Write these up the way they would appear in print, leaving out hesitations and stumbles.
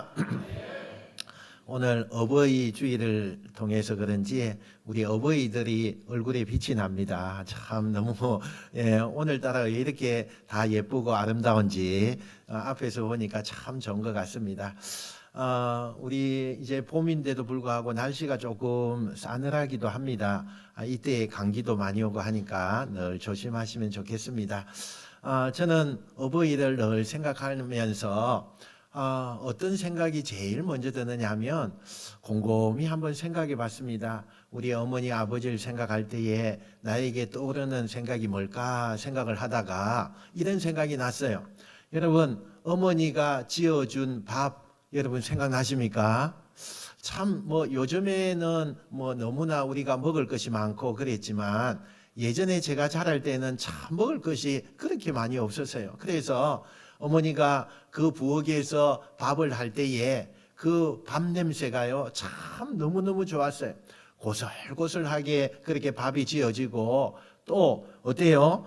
할렐루야. 오늘 어버이 주일을 통해서 그런지 우리 어버이들이 얼굴에 빛이 납니다. 참 너무 오늘따라 왜 이렇게 다 예쁘고 아름다운지 앞에서 보니까 참 좋은 것 같습니다. 우리 이제 봄인데도 불구하고 날씨가 조금 싸늘하기도 합니다. 이때 감기도 많이 오고 하니까 늘 조심하시면 좋겠습니다. 저는 어버이를 늘 생각하면서 어떤 생각이 제일 먼저 드느냐 하면 곰곰이 한번 생각해 봤습니다. 우리 어머니 아버지를 생각할 때에 나에게 떠오르는 생각이 뭘까 생각을 하다가 이런 생각이 났어요. 여러분, 어머니가 지어준 밥 여러분 생각나십니까? 참 요즘에는 너무나 우리가 먹을 것이 많고 그랬지만 예전에 제가 자랄 때는 참 먹을 것이 그렇게 많이 없었어요. 그래서 어머니가 그 부엌에서 밥을 할 때에 그 밥 냄새가요 참 너무너무 좋았어요. 고슬고슬하게 그렇게 밥이 지어지고 또 어때요?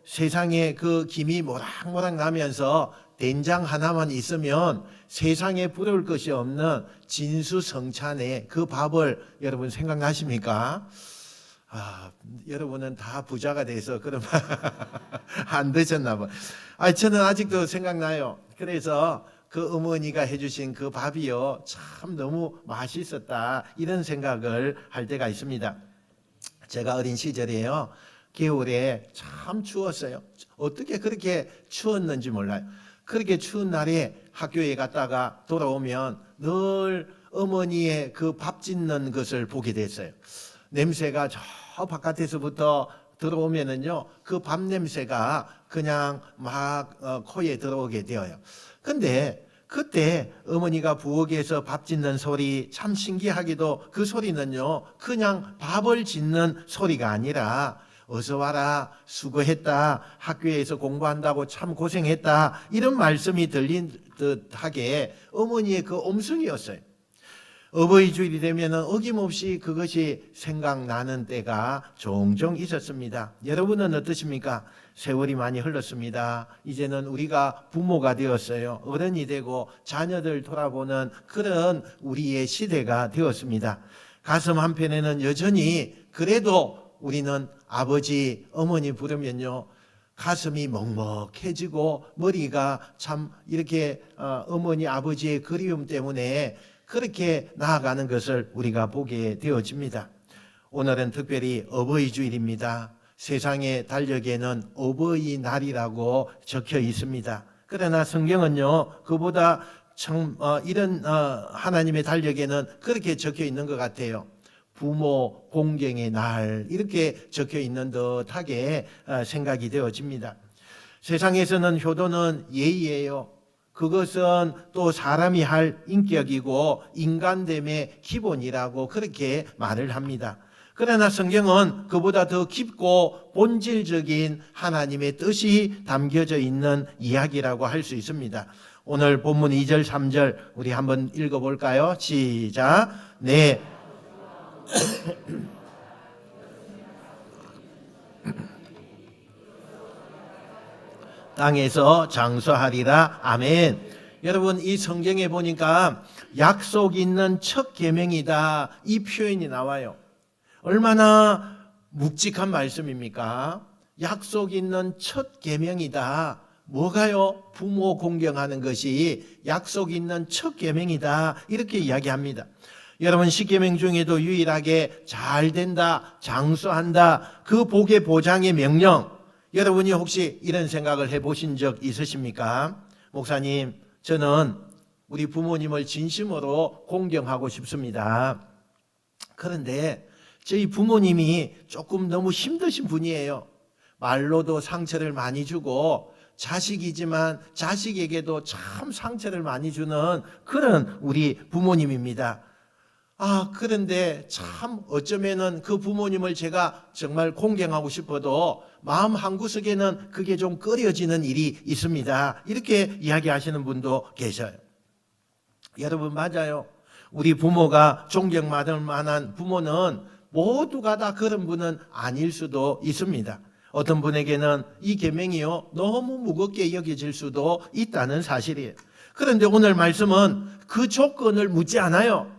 세상에 그 김이 모락모락 나면서 된장 하나만 있으면 세상에 부러울 것이 없는 진수성찬의 그 밥을 여러분 생각나십니까? 여러분은 다 부자가 돼서 그럼 안 드셨나 봐. 저는 아직도 생각나요. 그래서 그 어머니가 해주신 그 밥이요 참 너무 맛있었다 이런 생각을 할 때가 있습니다. 제가 어린 시절에요 겨울에 참 추웠어요. 어떻게 그렇게 추웠는지 몰라요. 그렇게 추운 날에 학교에 갔다가 돌아오면 늘 어머니의 그 밥 짓는 것을 보게 됐어요. 냄새가 저 바깥에서부터 들어오면은요 그 밥 냄새가 그냥 막 코에 들어오게 되어요. 근데 그때 어머니가 부엌에서 밥 짓는 소리 참 신기하게도 그 소리는요 그냥 밥을 짓는 소리가 아니라 어서 와라 수고했다 학교에서 공부한다고 참 고생했다 이런 말씀이 들린 듯하게 어머니의 그 음성이었어요. 어버이 주일이 되면은 어김없이 그것이 생각나는 때가 종종 있었습니다. 여러분은 어떠십니까? 세월이 많이 흘렀습니다. 이제는 우리가 부모가 되었어요. 어른이 되고 자녀들 돌아보는 그런 우리의 시대가 되었습니다. 가슴 한편에는 여전히 그래도 우리는 아버지, 어머니 부르면요 가슴이 먹먹해지고 머리가 참 이렇게 어머니, 아버지의 그리움 때문에 그렇게 나아가는 것을 우리가 보게 되어집니다. 오늘은 특별히 어버이 주일입니다. 세상의 달력에는 어버이날이라고 적혀 있습니다. 그러나 성경은요 그보다 이런 하나님의 달력에는 그렇게 적혀 있는 것 같아요. 부모 공경의 날 이렇게 적혀 있는 듯하게 생각이 되어집니다. 세상에서는 효도는 예의예요. 그것은 또 사람이 할 인격이고 인간됨의 기본이라고 그렇게 말을 합니다. 그러나 성경은 그보다 더 깊고 본질적인 하나님의 뜻이 담겨져 있는 이야기라고 할 수 있습니다. 오늘 본문 2절 3절 우리 한번 읽어볼까요? 시작. 네. 땅에서 장수하리라. 아멘. 여러분 이 성경에 보니까 약속 있는 첫 계명이다 이 표현이 나와요. 얼마나 묵직한 말씀입니까? 약속 있는 첫 계명이다. 뭐가요? 부모 공경하는 것이 약속 있는 첫 계명이다 이렇게 이야기합니다. 여러분 십계명 중에도 유일하게 잘 된다, 장수한다 그 복의 보장의 명령 여러분이 혹시 이런 생각을 해보신 적 있으십니까? 목사님, 저는 우리 부모님을 진심으로 공경하고 싶습니다. 그런데 저희 부모님이 조금 너무 힘드신 분이에요. 말로도 상처를 많이 주고 자식이지만 자식에게도 참 상처를 많이 주는 그런 우리 부모님입니다. 그런데 참 어쩌면은 그 부모님을 제가 정말 공경하고 싶어도 마음 한구석에는 그게 좀 꺼려지는 일이 있습니다. 이렇게 이야기하시는 분도 계셔요. 여러분 맞아요. 우리 부모가 존경받을 만한 부모는 모두가 다 그런 분은 아닐 수도 있습니다. 어떤 분에게는 이 계명이요 너무 무겁게 여겨질 수도 있다는 사실이에요. 그런데 오늘 말씀은 그 조건을 묻지 않아요.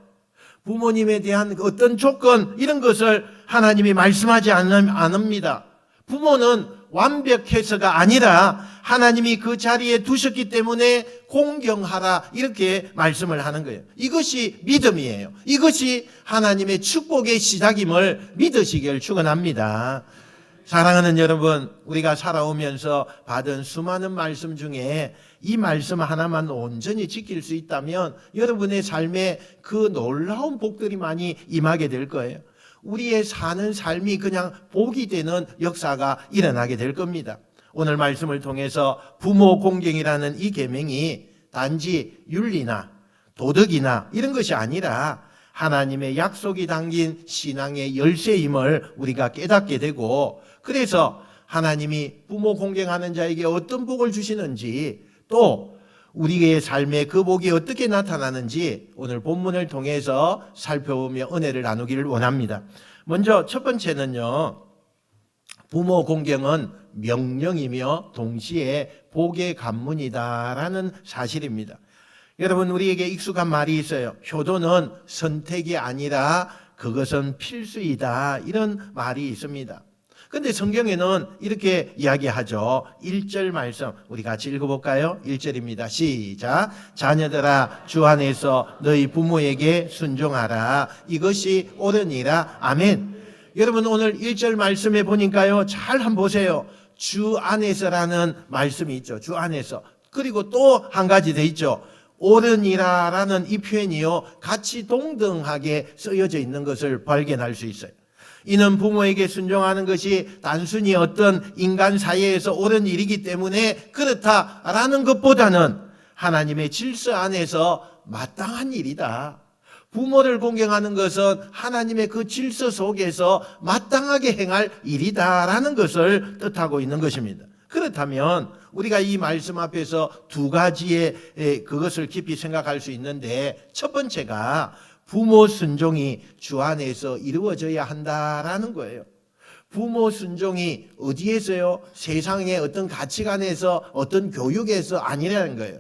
부모님에 대한 어떤 조건 이런 것을 하나님이 말씀하지 않습니다. 부모는 완벽해서가 아니라 하나님이 그 자리에 두셨기 때문에 공경하라 이렇게 말씀을 하는 거예요. 이것이 믿음이에요. 이것이 하나님의 축복의 시작임을 믿으시길 축원합니다. 사랑하는 여러분, 우리가 살아오면서 받은 수많은 말씀 중에 이 말씀 하나만 온전히 지킬 수 있다면 여러분의 삶에 그 놀라운 복들이 많이 임하게 될 거예요. 우리의 사는 삶이 그냥 복이 되는 역사가 일어나게 될 겁니다. 오늘 말씀을 통해서 부모 공경이라는 이 계명이 단지 윤리나 도덕이나 이런 것이 아니라 하나님의 약속이 담긴 신앙의 열쇠임을 우리가 깨닫게 되고, 그래서 하나님이 부모 공경하는 자에게 어떤 복을 주시는지, 또 우리의 삶에 그 복이 어떻게 나타나는지 오늘 본문을 통해서 살펴보며 은혜를 나누기를 원합니다. 먼저 첫 번째는요, 부모 공경은 명령이며 동시에 복의 관문이다라는 사실입니다. 여러분, 우리에게 익숙한 말이 있어요. 효도는 선택이 아니라 그것은 필수이다, 이런 말이 있습니다. 근데 성경에는 이렇게 이야기하죠. 1절 말씀 우리 같이 읽어볼까요? 1절입니다. 시작. 자녀들아, 주 안에서 너희 부모에게 순종하라. 이것이 옳으니라. 아멘. 여러분, 오늘 1절 말씀에 보니까요, 잘 한번 보세요. 주 안에서라는 말씀이 있죠. 주 안에서. 그리고 또 한 가지 더 있죠. 옳으니라라는 이 표현이요, 같이 동등하게 쓰여져 있는 것을 발견할 수 있어요. 이는 부모에게 순종하는 것이 단순히 어떤 인간 사이에서 옳은 일이기 때문에 그렇다라는 것보다는 하나님의 질서 안에서 마땅한 일이다. 부모를 공경하는 것은 하나님의 그 질서 속에서 마땅하게 행할 일이다라는 것을 뜻하고 있는 것입니다. 그렇다면 우리가 이 말씀 앞에서 두 가지의 그것을 깊이 생각할 수 있는데, 첫 번째가 부모 순종이 주 안에서 이루어져야 한다라는 거예요. 부모 순종이 어디에서요? 세상의 어떤 가치관에서, 어떤 교육에서 아니라는 거예요.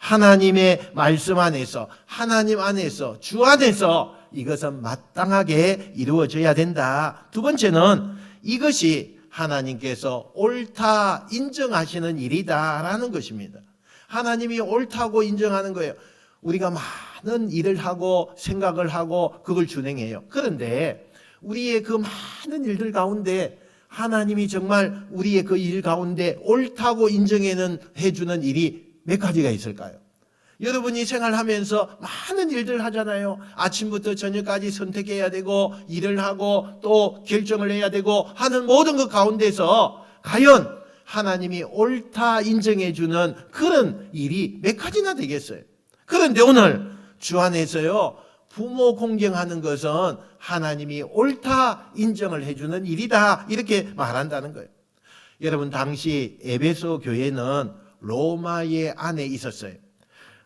하나님의 말씀 안에서, 하나님 안에서, 주 안에서 이것은 마땅하게 이루어져야 된다. 두 번째는 이것이 하나님께서 옳다 인정하시는 일이다라는 것입니다. 하나님이 옳다고 인정하는 거예요. 우리가 많은 일을 하고 생각을 하고 그걸 준행해요. 그런데 우리의 그 많은 일들 가운데 하나님이 정말 우리의 그 일 가운데 옳다고 인정해주는 일이 몇 가지가 있을까요? 여러분이 생활하면서 많은 일들 하잖아요. 아침부터 저녁까지 선택해야 되고 일을 하고 또 결정을 해야 되고 하는 모든 것 가운데서 과연 하나님이 옳다 인정해주는 그런 일이 몇 가지나 되겠어요? 그런데 오늘 주 안에서요, 부모 공경하는 것은 하나님이 옳다 인정을 해주는 일이다, 이렇게 말한다는 거예요. 여러분, 당시 에베소 교회는 로마의 안에 있었어요.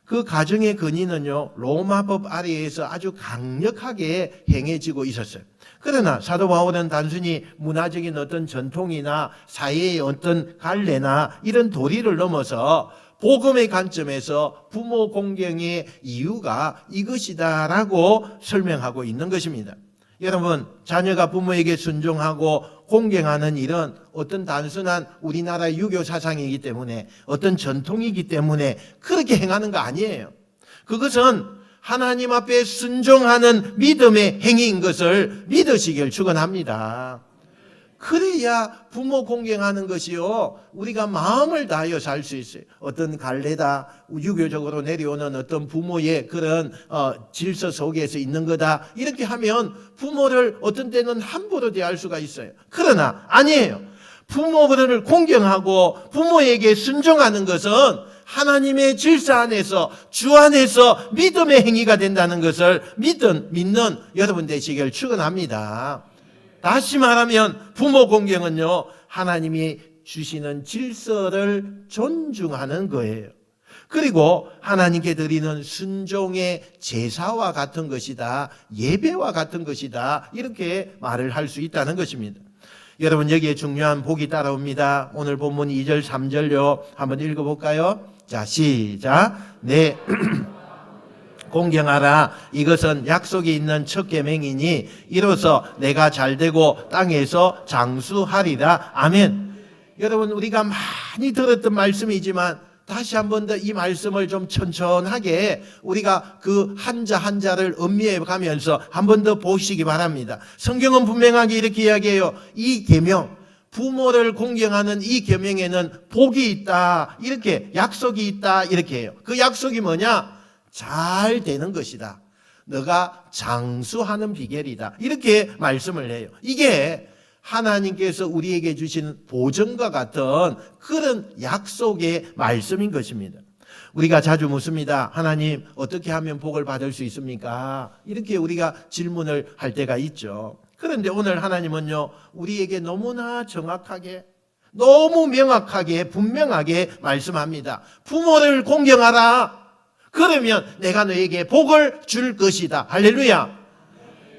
그 가정의 근위는요, 로마법 아래에서 아주 강력하게 행해지고 있었어요. 그러나 사도 바울은 단순히 문화적인 어떤 전통이나 사회의 어떤 갈래나 이런 도리를 넘어서 복음의 관점에서 부모 공경의 이유가 이것이다라고 설명하고 있는 것입니다. 여러분, 자녀가 부모에게 순종하고 공경하는 일은 어떤 단순한 우리나라 유교 사상이기 때문에, 어떤 전통이기 때문에 그렇게 행하는 거 아니에요. 그것은 하나님 앞에 순종하는 믿음의 행위인 것을 믿으시길 축원합니다. 그래야 부모 공경하는 것이요, 우리가 마음을 다하여 살 수 있어요. 어떤 갈래다, 유교적으로 내려오는 어떤 부모의 그런 질서 속에서 있는 거다, 이렇게 하면 부모를 어떤 때는 함부로 대할 수가 있어요. 그러나 아니에요. 부모를 공경하고 부모에게 순종하는 것은 하나님의 질서 안에서, 주 안에서 믿음의 행위가 된다는 것을 믿는 여러분 되시길 축원합니다. 다시 말하면 부모 공경은요, 하나님이 주시는 질서를 존중하는 거예요. 그리고 하나님께 드리는 순종의 제사와 같은 것이다, 예배와 같은 것이다, 이렇게 말을 할 수 있다는 것입니다. 여러분, 여기에 중요한 복이 따라옵니다. 오늘 본문 2절 3절요 한번 읽어볼까요? 자, 시작. 내 공경하라. 이것은 약속이 있는 첫 계명이니 이로써 내가 잘되고 땅에서 장수하리라. 아멘. 여러분, 우리가 많이 들었던 말씀이지만 다시 한 번 더 이 말씀을 좀 천천하게 우리가 그 한자 한자를 음미해 가면서 한 번 더 보시기 바랍니다. 성경은 분명하게 이렇게 이야기해요. 이 계명, 부모를 공경하는 이 계명에는 복이 있다, 이렇게 약속이 있다, 이렇게 해요. 그 약속이 뭐냐? 잘 되는 것이다. 너가 장수하는 비결이다. 이렇게 말씀을 해요. 이게 하나님께서 우리에게 주신 보증과 같은 그런 약속의 말씀인 것입니다. 우리가 자주 묻습니다. 하나님, 어떻게 하면 복을 받을 수 있습니까? 이렇게 우리가 질문을 할 때가 있죠. 그런데 오늘 하나님은요, 우리에게 너무나 정확하게, 너무 명확하게, 분명하게 말씀합니다. 부모를 공경하라. 그러면 내가 너에게 복을 줄 것이다. 할렐루야.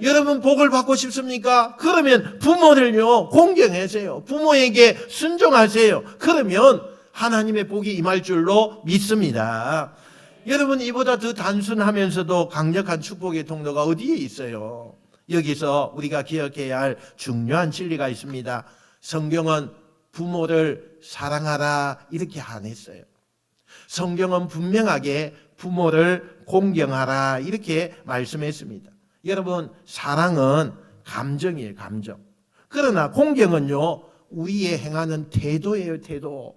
여러분, 복을 받고 싶습니까? 그러면 부모를요 공경하세요. 부모에게 순종하세요. 그러면 하나님의 복이 임할 줄로 믿습니다. 여러분, 이보다 더 단순하면서도 강력한 축복의 통로가 어디에 있어요? 여기서 우리가 기억해야 할 중요한 진리가 있습니다. 성경은 부모를 사랑하라 이렇게 안 했어요. 성경은 분명하게 부모를 공경하라 이렇게 말씀했습니다. 여러분, 사랑은 감정이에요, 감정. 그러나 공경은요, 우리의 행하는 태도예요, 태도.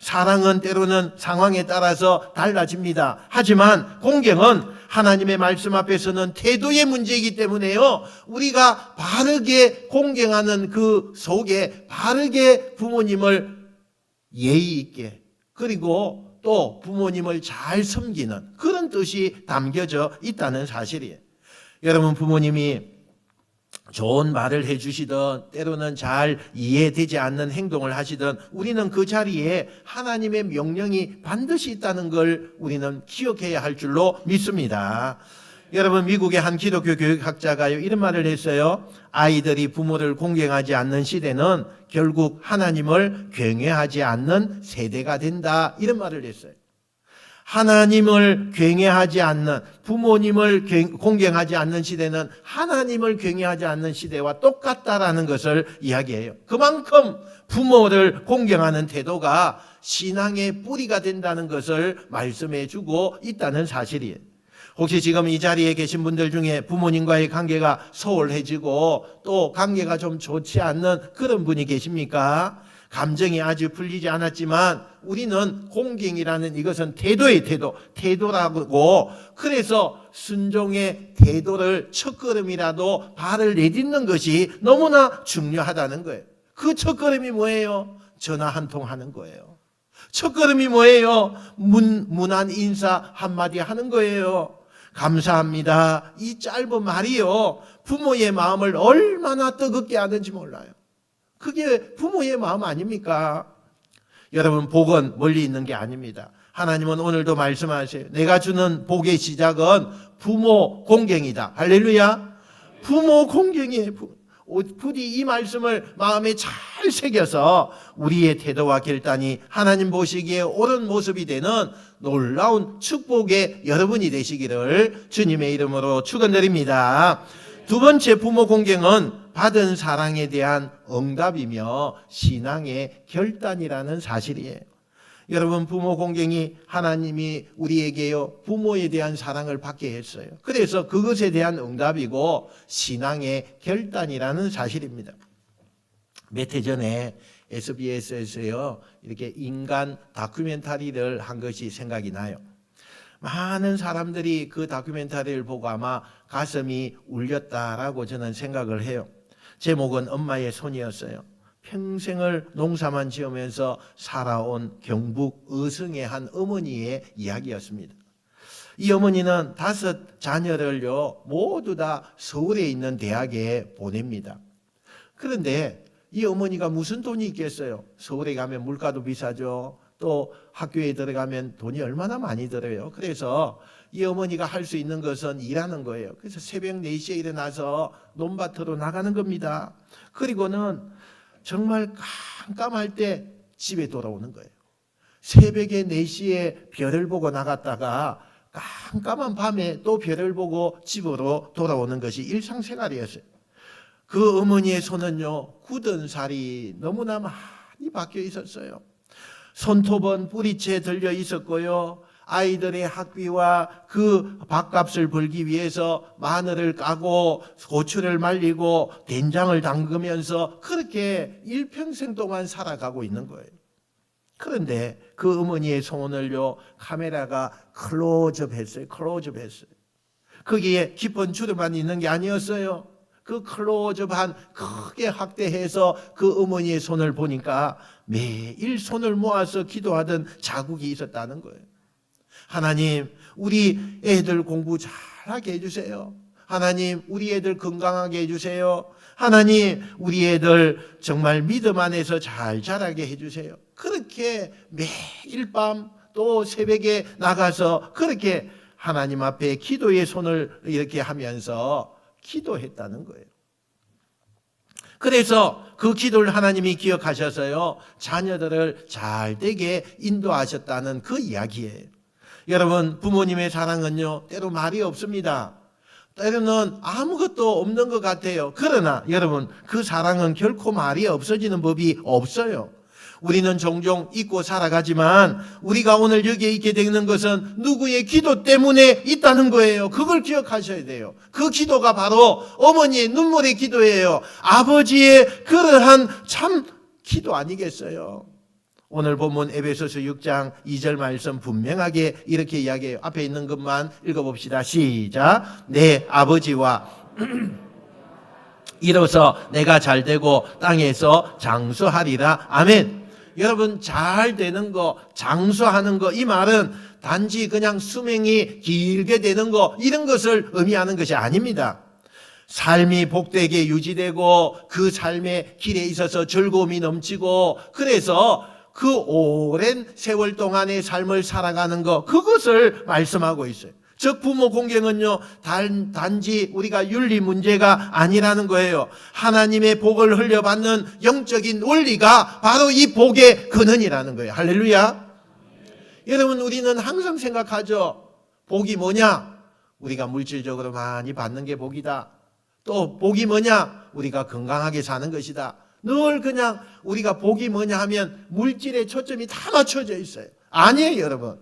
사랑은 때로는 상황에 따라서 달라집니다. 하지만 공경은 하나님의 말씀 앞에서는 태도의 문제이기 때문에요, 우리가 바르게 공경하는 그 속에 바르게 부모님을 예의 있게, 그리고 또 부모님을 잘 섬기는 그런 뜻이 담겨져 있다는 사실이에요. 여러분, 부모님이 좋은 말을 해주시든 때로는 잘 이해되지 않는 행동을 하시든 우리는 그 자리에 하나님의 명령이 반드시 있다는 걸 우리는 기억해야 할 줄로 믿습니다. 여러분, 미국의 한 기독교 교육학자가요, 이런 말을 했어요. 아이들이 부모를 공경하지 않는 시대는 결국 하나님을 경외하지 않는 세대가 된다, 이런 말을 했어요. 하나님을 경외하지 않는, 부모님을 공경하지 않는 시대는 하나님을 경외하지 않는 시대와 똑같다라는 것을 이야기해요. 그만큼 부모를 공경하는 태도가 신앙의 뿌리가 된다는 것을 말씀해 주고 있다는 사실이에요. 혹시 지금 이 자리에 계신 분들 중에 부모님과의 관계가 소홀해지고 또 관계가 좀 좋지 않는 그런 분이 계십니까? 감정이 아주 풀리지 않았지만 우리는 공경이라는 이것은 태도의 태도라고, 그래서 순종의 태도를 첫걸음이라도 발을 내딛는 것이 너무나 중요하다는 거예요. 그 첫걸음이 뭐예요? 전화 한 통 하는 거예요. 첫걸음이 뭐예요? 문안 인사 한마디 하는 거예요. 감사합니다. 이 짧은 말이요, 부모의 마음을 얼마나 뜨겁게 하는지 몰라요. 그게 부모의 마음 아닙니까? 여러분, 복은 멀리 있는 게 아닙니다. 하나님은 오늘도 말씀하세요. 내가 주는 복의 시작은 부모 공경이다. 할렐루야. 부모 공경이에요. 부디 이 말씀을 마음에 잘 새겨서 우리의 태도와 결단이 하나님 보시기에 옳은 모습이 되는 놀라운 축복의 여러분이 되시기를 주님의 이름으로 축원드립니다. 두 번째, 부모 공경은 받은 사랑에 대한 응답이며 신앙의 결단이라는 사실이에요. 여러분, 부모 공경이 하나님이 우리에게요, 부모에 대한 사랑을 받게 했어요. 그래서 그것에 대한 응답이고 신앙의 결단이라는 사실입니다. 몇 해 전에 SBS에서요, 이렇게 인간 다큐멘터리를 한 것이 생각이 나요. 많은 사람들이 그 다큐멘터리를 보고 아마 가슴이 울렸다라고 저는 생각을 해요. 제목은 엄마의 손이었어요. 평생을 농사만 지으면서 살아온 경북 의성의 한 어머니의 이야기였습니다. 이 어머니는 5 자녀를요 모두 다 서울에 있는 대학에 보냅니다. 그런데 이 어머니가 무슨 돈이 있겠어요? 서울에 가면 물가도 비싸죠. 또 학교에 들어가면 돈이 얼마나 많이 들어요. 그래서 이 어머니가 할 수 있는 것은 일하는 거예요. 그래서 새벽 4시에 일어나서 논밭으로 나가는 겁니다. 그리고는 정말 깜깜할 때 집에 돌아오는 거예요. 새벽에 4시에 별을 보고 나갔다가 깜깜한 밤에 또 별을 보고 집으로 돌아오는 것이 일상생활이었어요. 그 어머니의 손은요, 굳은 살이 너무나 많이 박혀 있었어요. 손톱은 뿌리채 들려 있었고요. 아이들의 학비와 그 밥값을 벌기 위해서 마늘을 까고 고추를 말리고 된장을 담그면서 그렇게 일평생 동안 살아가고 있는 거예요. 그런데 그 어머니의 손을요, 카메라가 클로즈업 했어요. 거기에 깊은 주름만 있는 게 아니었어요. 그 클로즈업한 크게 확대해서 그 어머니의 손을 보니까 매일 손을 모아서 기도하던 자국이 있었다는 거예요. 하나님, 우리 애들 공부 잘하게 해주세요. 하나님, 우리 애들 건강하게 해주세요. 하나님, 우리 애들 정말 믿음 안에서 잘 자라게 해주세요. 그렇게 매일 밤 또 새벽에 나가서 그렇게 하나님 앞에 기도의 손을 이렇게 하면서 기도했다는 거예요. 그래서 그 기도를 하나님이 기억하셔서요, 자녀들을 잘 되게 인도하셨다는 그 이야기예요. 여러분, 부모님의 사랑은요, 때로 말이 없습니다. 때로는 아무것도 없는 것 같아요. 그러나 여러분, 그 사랑은 결코 말이 없어지는 법이 없어요. 우리는 종종 잊고 살아가지만 우리가 오늘 여기에 있게 되는 것은 누구의 기도 때문에 있다는 거예요. 그걸 기억하셔야 돼요. 그 기도가 바로 어머니의 눈물의 기도예요. 아버지의 그러한 참 기도 아니겠어요? 오늘 본문 에베소서 6장 2절 말씀 분명하게 이렇게 이야기해요. 앞에 있는 것만 읽어봅시다. 시작. 내 아버지와 이로써 내가 잘되고 땅에서 장수하리라. 아멘. 여러분, 잘 되는 거, 장수하는 거, 이 말은 단지 그냥 수명이 길게 되는 거, 이런 것을 의미하는 것이 아닙니다. 삶이 복되게 유지되고 그 삶의 길에 있어서 즐거움이 넘치고, 그래서 그 오랜 세월 동안의 삶을 살아가는 것, 그것을 말씀하고 있어요. 즉 부모 공경은요, 단지 우리가 윤리 문제가 아니라는 거예요. 하나님의 복을 흘려받는 영적인 원리가 바로 이 복의 근원이라는 거예요. 할렐루야. 여러분, 우리는 항상 생각하죠. 복이 뭐냐? 우리가 물질적으로 많이 받는 게 복이다. 또 복이 뭐냐? 우리가 건강하게 사는 것이다. 늘 그냥 우리가 복이 뭐냐 하면 물질에 초점이 다 맞춰져 있어요. 아니에요, 여러분.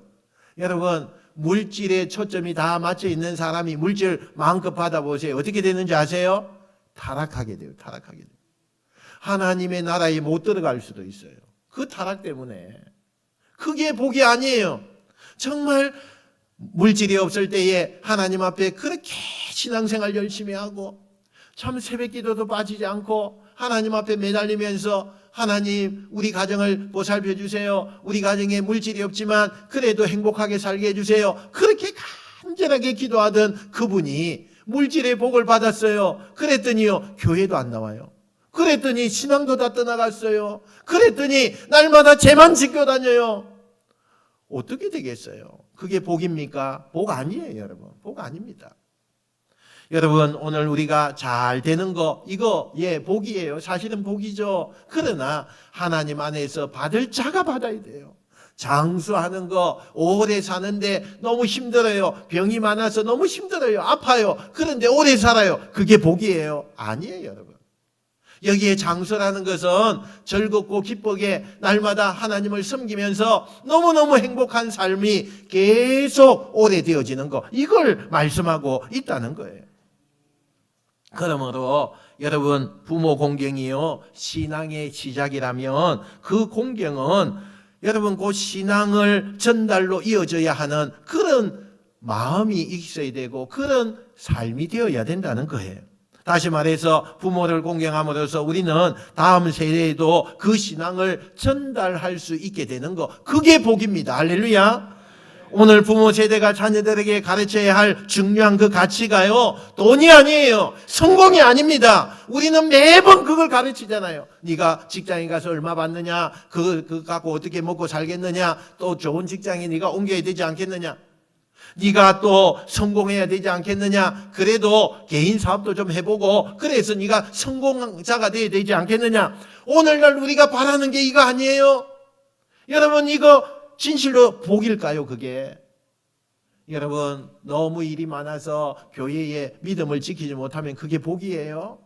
여러분, 물질에 초점이 다 맞춰 있는 사람이 물질 마음껏 받아보세요. 어떻게 되는지 아세요? 타락하게 돼요. 하나님의 나라에 못 들어갈 수도 있어요. 그 타락 때문에. 그게 복이 아니에요. 정말 물질이 없을 때에 하나님 앞에 그렇게 신앙생활 열심히 하고 참 새벽기도도 빠지지 않고 하나님 앞에 매달리면서 하나님, 우리 가정을 보살펴 주세요. 우리 가정에 물질이 없지만 그래도 행복하게 살게 해주세요. 그렇게 간절하게 기도하던 그분이 물질의 복을 받았어요. 그랬더니요, 교회도 안 나와요. 그랬더니 신앙도 다 떠나갔어요. 그랬더니 날마다 죄만 지켜 다녀요. 어떻게 되겠어요? 그게 복입니까? 복 아니에요, 여러분. 복 아닙니다. 여러분, 오늘 우리가 잘 되는 거, 이거 복이에요. 사실은 복이죠. 그러나 하나님 안에서 받을 자가 받아야 돼요. 장수하는 거, 오래 사는데 너무 힘들어요. 병이 많아서 너무 힘들어요. 아파요. 그런데 오래 살아요. 그게 복이에요? 아니에요, 여러분. 여기에 장수라는 것은 즐겁고 기쁘게 날마다 하나님을 섬기면서 너무너무 행복한 삶이 계속 오래되어지는 거, 이걸 말씀하고 있다는 거예요. 그러므로 여러분, 부모 공경이요, 신앙의 시작이라면 그 공경은 여러분 그 신앙을 전달로 이어져야 하는 그런 마음이 있어야 되고 그런 삶이 되어야 된다는 거예요. 다시 말해서 부모를 공경함으로써 우리는 다음 세대에도 그 신앙을 전달할 수 있게 되는 거, 그게 복입니다. 할렐루야. 오늘 부모 세대가 자녀들에게 가르쳐야 할 중요한 그 가치가요, 돈이 아니에요. 성공이 아닙니다. 우리는 매번 그걸 가르치잖아요. 네가 직장에 가서 얼마 받느냐, 그거 갖고 어떻게 먹고 살겠느냐, 또 좋은 직장에 네가 옮겨야 되지 않겠느냐, 네가 또 성공해야 되지 않겠느냐, 그래도 개인 사업도 좀 해보고 그래서 네가 성공자가 돼야 되지 않겠느냐. 오늘날 우리가 바라는 게 이거 아니에요? 여러분, 이거 진실로 복일까요, 그게? 여러분, 너무 일이 많아서 교회의 믿음을 지키지 못하면 그게 복이에요?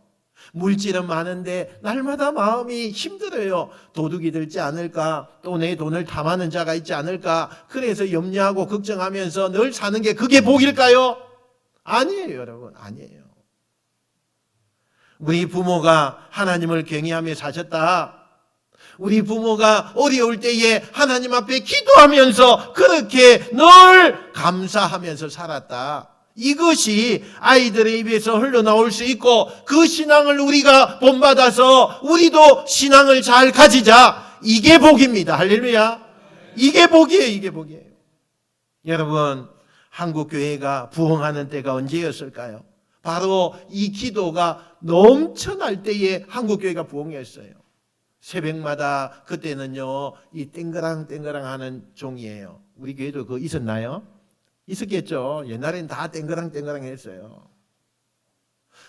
물질은 많은데 날마다 마음이 힘들어요. 도둑이 들지 않을까? 또 내 돈을 탐하는 자가 있지 않을까? 그래서 염려하고 걱정하면서 늘 사는 게 그게 복일까요? 아니에요, 여러분. 아니에요. 우리 부모가 하나님을 경외하며 사셨다. 우리 부모가 어려울 때에 하나님 앞에 기도하면서 그렇게 늘 감사하면서 살았다. 이것이 아이들의 입에서 흘러나올 수 있고 그 신앙을 우리가 본받아서 우리도 신앙을 잘 가지자. 이게 복입니다. 할렐루야. 이게 복이에요. 이게 복이에요. 여러분, 한국교회가 부흥하는 때가 언제였을까요? 바로 이 기도가 넘쳐날 때에 한국교회가 부흥했어요. 새벽마다 그때는요, 이 땡그랑땡그랑 하는 종이에요. 우리 교회도 그거 있었나요? 있었겠죠. 옛날엔 다 땡그랑땡그랑 했어요.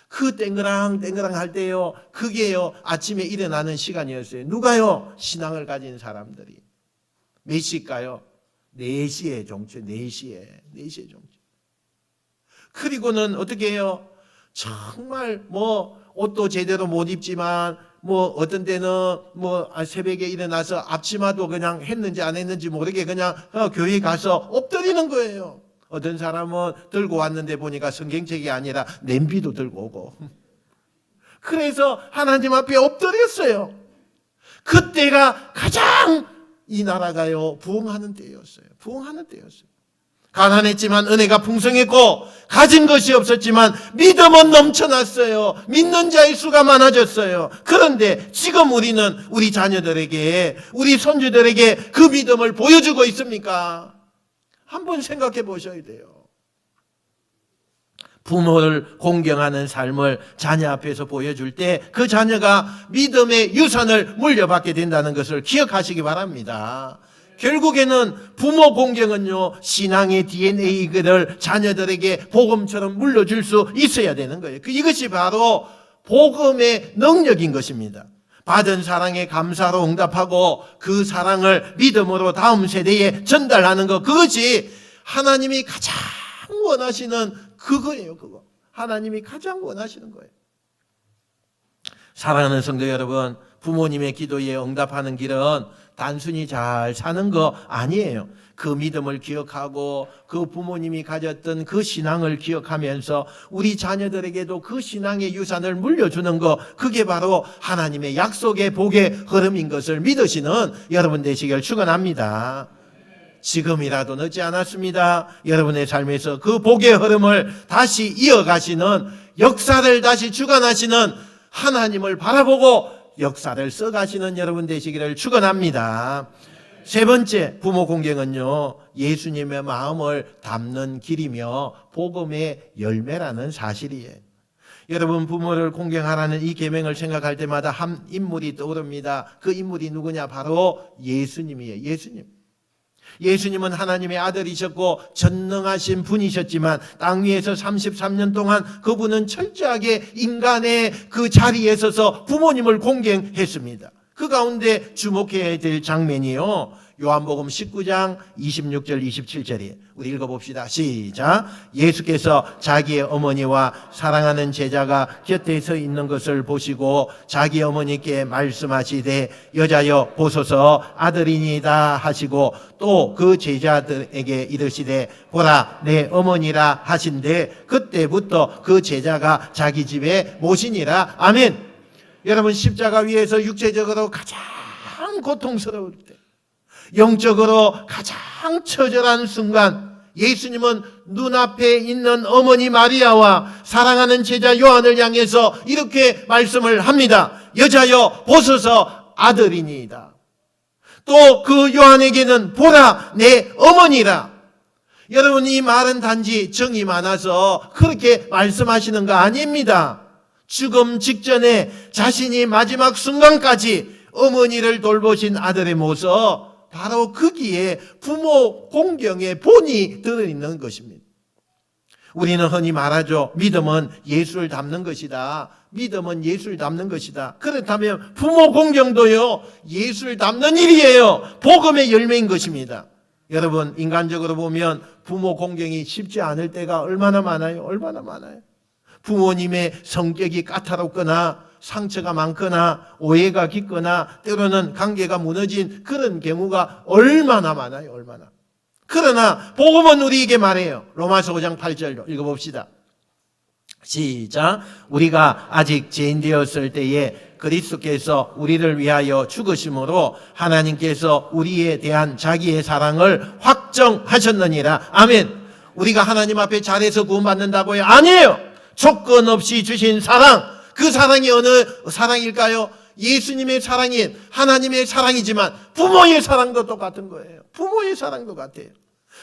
그 땡그랑땡그랑 할 때요, 그게요, 아침에 일어나는 시간이었어요. 누가요? 신앙을 가진 사람들이. 몇 시일까요? 4시에 종교, 4시에 종교. 그리고는 어떻게 해요? 정말 옷도 제대로 못 입지만 어떤 때는 새벽에 일어나서 앞치마도 그냥 했는지 안 했는지 모르게 그냥 교회 가서 엎드리는 거예요. 어떤 사람은 들고 왔는데 보니까 성경책이 아니라 냄비도 들고 오고. 그래서 하나님 앞에 엎드렸어요. 그때가 가장 이 나라가요, 부흥하는 때였어요. 부흥하는 때였어요. 가난했지만 은혜가 풍성했고 가진 것이 없었지만 믿음은 넘쳐났어요. 믿는 자의 수가 많아졌어요. 그런데 지금 우리는 우리 자녀들에게, 우리 손주들에게 그 믿음을 보여주고 있습니까? 한번 생각해 보셔야 돼요. 부모를 공경하는 삶을 자녀 앞에서 보여줄 때 그 자녀가 믿음의 유산을 물려받게 된다는 것을 기억하시기 바랍니다. 결국에는 부모 공경은요, 신앙의 DNA를 자녀들에게 복음처럼 물려줄 수 있어야 되는 거예요. 이것이 바로 복음의 능력인 것입니다. 받은 사랑에 감사로 응답하고 그 사랑을 믿음으로 다음 세대에 전달하는 것, 그것이 하나님이 가장 원하시는 그거예요. 그거 하나님이 가장 원하시는 거예요. 사랑하는 성도 여러분, 부모님의 기도에 응답하는 길은 단순히 잘 사는 거 아니에요. 그 믿음을 기억하고 그 부모님이 가졌던 그 신앙을 기억하면서 우리 자녀들에게도 그 신앙의 유산을 물려주는 거, 그게 바로 하나님의 약속의 복의 흐름인 것을 믿으시는 여러분 되시길 축원합니다. 지금이라도 늦지 않았습니다. 여러분의 삶에서 그 복의 흐름을 다시 이어가시는, 역사를 다시 주관하시는 하나님을 바라보고 역사를 써가시는 여러분 되시기를 축원합니다. 세 번째, 부모 공경은요, 예수님의 마음을 담는 길이며 복음의 열매라는 사실이에요. 여러분, 부모를 공경하라는 이 계명을 생각할 때마다 한 인물이 떠오릅니다. 그 인물이 누구냐? 바로 예수님이에요. 예수님은 하나님의 아들이셨고 전능하신 분이셨지만 땅 위에서 33년 동안 그분은 철저하게 인간의 그 자리에 서서 부모님을 공경했습니다. 그 가운데 주목해야 될 장면이요, 요한복음 19장 26절 27절이에요. 우리 읽어봅시다. 시작. 예수께서 자기의 어머니와 사랑하는 제자가 곁에 서 있는 것을 보시고 자기 어머니께 말씀하시되 여자여 보소서 아들이니이다 하시고 또 그 제자들에게 이르시되 보라 내 어머니라 하신대 그때부터 그 제자가 자기 집에 모시니라. 아멘. 여러분, 십자가 위에서 육체적으로 가장 고통스러울 때, 영적으로 가장 처절한 순간, 예수님은 눈앞에 있는 어머니 마리아와 사랑하는 제자 요한을 향해서 이렇게 말씀을 합니다. 여자여 보소서 아들이니이다. 또 그 요한에게는 보라 내 어머니라. 여러분, 이 말은 단지 정이 많아서 그렇게 말씀하시는 거 아닙니다. 죽음 직전에 자신이 마지막 순간까지 어머니를 돌보신 아들의 모습, 바로 거기에 부모 공경의 본이 들어있는 것입니다. 우리는 흔히 말하죠. 믿음은 예수를 닮는 것이다. 믿음은 예수를 닮는 것이다. 그렇다면 부모 공경도요, 예수를 닮는 일이에요. 복음의 열매인 것입니다. 여러분, 인간적으로 보면 부모 공경이 쉽지 않을 때가 얼마나 많아요. 얼마나 많아요. 부모님의 성격이 까다롭거나 상처가 많거나 오해가 깊거나 때로는 관계가 무너진 그런 경우가 얼마나 많아요. 얼마나. 그러나 복음은 우리에게 말해요. 로마서 5장 8절 읽어봅시다. 시작. 우리가 아직 죄인 되었을 때에 그리스도께서 우리를 위하여 죽으심으로 하나님께서 우리에 대한 자기의 사랑을 확정하셨느니라. 아멘. 우리가 하나님 앞에 잘해서 구원받는다고요? 아니에요. 조건 없이 주신 사랑, 그 사랑이 어느 사랑일까요? 예수님의 사랑인 하나님의 사랑이지만 부모의 사랑도 똑같은 거예요. 부모의 사랑도 같아요.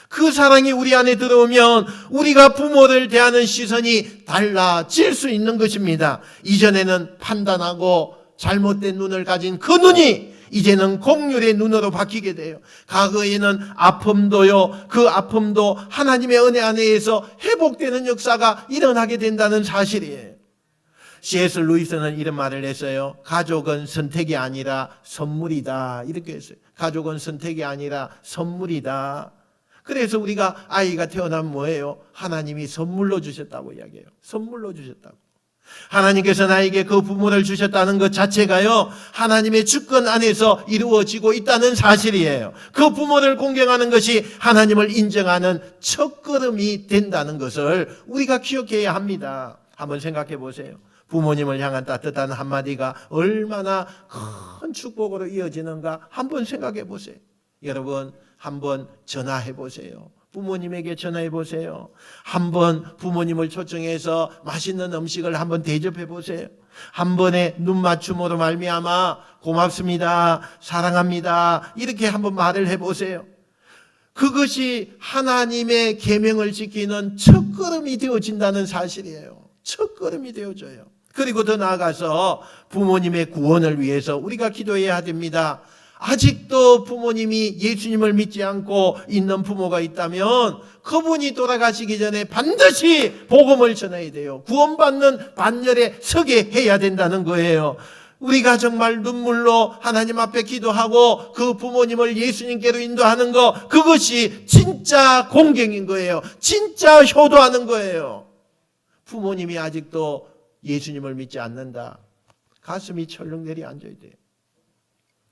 그 사랑이 우리 안에 들어오면 우리가 부모를 대하는 시선이 달라질 수 있는 것입니다. 이전에는 판단하고 잘못된 눈을 가진 그 눈이 이제는 공률의 눈으로 바뀌게 돼요. 과거에는 아픔도요, 그 아픔도 하나님의 은혜 안에서 회복되는 역사가 일어나게 된다는 사실이에요. C.S. 루이스는 이런 말을 했어요. 가족은 선택이 아니라 선물이다. 이렇게 했어요. 가족은 선택이 아니라 선물이다. 그래서 우리가 아이가 태어나면 뭐예요? 하나님이 선물로 주셨다고 이야기해요. 선물로 주셨다고. 하나님께서 나에게 그 부모를 주셨다는 것 자체가요, 하나님의 주권 안에서 이루어지고 있다는 사실이에요. 그 부모를 공경하는 것이 하나님을 인정하는 첫걸음이 된다는 것을 우리가 기억해야 합니다. 한번 생각해 보세요. 부모님을 향한 따뜻한 한마디가 얼마나 큰 축복으로 이어지는가 한번 생각해 보세요. 여러분, 한번 전화해 보세요. 부모님에게 전화해 보세요. 한번 부모님을 초청해서 맛있는 음식을 한번 대접해 보세요. 한 번의 눈 맞춤으로 말미암아 고맙습니다, 사랑합니다, 이렇게 한번 말을 해 보세요. 그것이 하나님의 계명을 지키는 첫걸음이 되어진다는 사실이에요. 첫걸음이 되어져요. 그리고 더 나아가서 부모님의 구원을 위해서 우리가 기도해야 됩니다. 아직도 부모님이 예수님을 믿지 않고 있는 부모가 있다면 그분이 돌아가시기 전에 반드시 복음을 전해야 돼요. 구원받는 반열에 서게 해야 된다는 거예요. 우리가 정말 눈물로 하나님 앞에 기도하고 그 부모님을 예수님께로 인도하는 것, 그것이 진짜 공경인 거예요. 진짜 효도하는 거예요. 부모님이 아직도 예수님을 믿지 않는다. 가슴이 철렁 내려앉아야 돼요.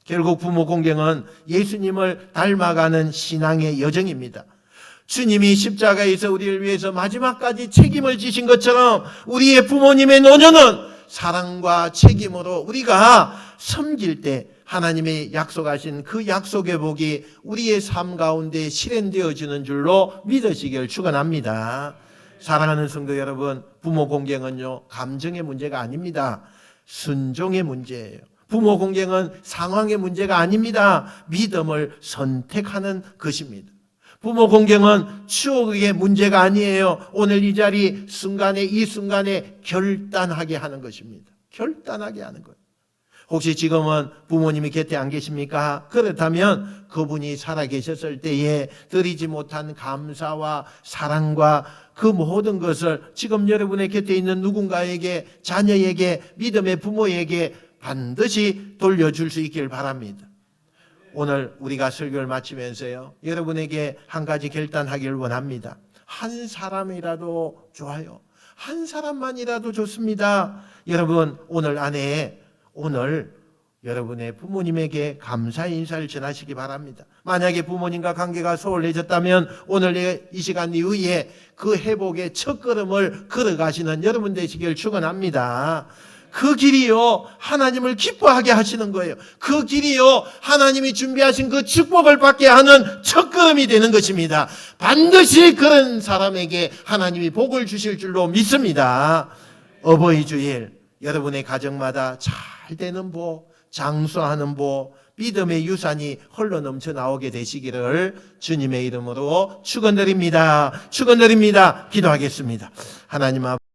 결국 부모 공경은 예수님을 닮아가는 신앙의 여정입니다. 주님이 십자가에서 우리를 위해서 마지막까지 책임을 지신 것처럼 우리의 부모님의 노년은 사랑과 책임으로 우리가 섬길 때 하나님의 약속하신 그 약속의 복이 우리의 삶 가운데 실현되어지는 줄로 믿으시길 축원합니다. 사랑하는 성도 여러분, 부모 공경은요, 감정의 문제가 아닙니다. 순종의 문제예요. 부모 공경은 상황의 문제가 아닙니다. 믿음을 선택하는 것입니다. 부모 공경은 추억의 문제가 아니에요. 오늘 이 자리 순간에 이 순간에 결단하게 하는 것입니다. 결단하게 하는 거예요. 혹시 지금은 부모님이 곁에 안 계십니까? 그렇다면 그분이 살아계셨을 때에 드리지 못한 감사와 사랑과 그 모든 것을 지금 여러분의 곁에 있는 누군가에게, 자녀에게, 믿음의 부모에게 반드시 돌려줄 수 있길 바랍니다. 오늘 우리가 설교를 마치면서요, 여러분에게 한 가지 결단하기를 원합니다. 한 사람이라도 좋아요. 한 사람만이라도 좋습니다. 여러분, 오늘 안에 여러분의 부모님에게 감사의 인사를 전하시기 바랍니다. 만약에 부모님과 관계가 소홀해졌다면 오늘 이 시간 이후에 그 회복의 첫걸음을 걸어가시는 여러분 되시길 축원합니다. 그 길이요, 하나님을 기뻐하게 하시는 거예요. 그 길이요, 하나님이 준비하신 그 축복을 받게 하는 첫걸음이 되는 것입니다. 반드시 그런 사람에게 하나님이 복을 주실 줄로 믿습니다. 어버이 주일 여러분의 가정마다 잘 되는 복, 장수하는 복, 믿음의 유산이 흘러 넘쳐 나오게 되시기를 주님의 이름으로 축원드립니다. 축원드립니다. 기도하겠습니다. 하나님 앞